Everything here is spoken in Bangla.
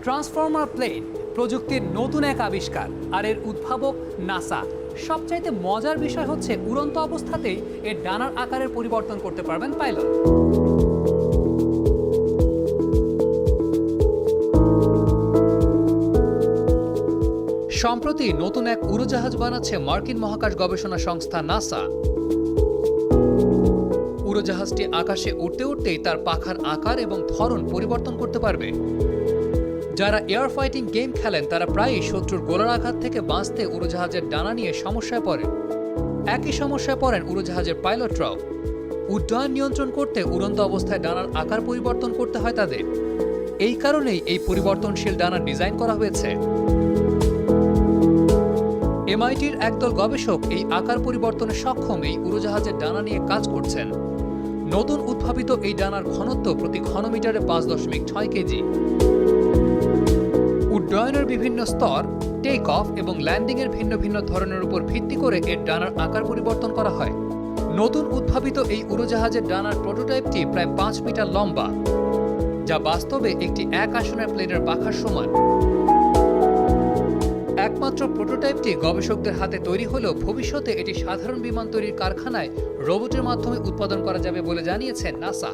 ট্রান্সফর্মার প্লেন প্রযুক্তির নতুন এক আবিষ্কার, আর এর উদ্ভাবক নাসা। সবচাইতে মজার বিষয় হচ্ছে উড়ন্ত অবস্থাতেই এর ডানার আকারের পরিবর্তন করতে পারবেন পাইলট। সম্প্রতি নতুন এক উড়োজাহাজ বানাচ্ছে মার্কিন মহাকাশ গবেষণা সংস্থা নাসা। উড়োজাহাজটি আকাশে উঠতে উঠতেই তার পাখার আকার এবং ধরন পরিবর্তন করতে পারবে। যারা এয়ার ফাইটিং গেম খেলেন তারা প্রায়ই শত্রুর গোলার আঘাত থেকে বাঁচতে উড়োজাহাজের ডানা নিয়ে সমস্যায় পড়েন। একই সমস্যায় পড়েন উড়োজাহাজের পাইলটরাও। উড্ডয়ন নিয়ন্ত্রণ করতে উড়ন্ত অবস্থায় ডানার আকার পরিবর্তন করতে হয় তাদের। এই কারণেই এই পরিবর্তনশীল ডানা ডিজাইন করা হয়েছে। এমআইটির একদল গবেষক এই আকার পরিবর্তনে সক্ষম এই উড়োজাহাজের ডানা নিয়ে কাজ করছেন। নতুন উদ্ভাবিত এই ডানার ঘনত্ব প্রতি ঘনমিটারে 5.6 কেজি। উড্ডয়নের বিভিন্ন স্তর, টেক অফ এবং ল্যান্ডিং এর ভিন্ন ভিন্ন ধরনের উপর ভিত্তি করে এর ডানার আকার পরিবর্তন করা হয়। নতুন উদ্ভাবিত এই উড়োজাহাজের ডানার প্রোটোটাইপটি প্রায় 5 মিটার লম্বা, যা বাস্তবে একটি এক আসনের প্লেনের পাখার সমান। একমাত্র প্রোটোটাইপটি গবেষকদের হাতে তৈরি হলেও ভবিষ্যতে এটি সাধারণ বিমান তৈরির কারখানায় রোবটের মাধ্যমে উৎপাদন করা যাবে বলে জানিয়েছেন নাসা।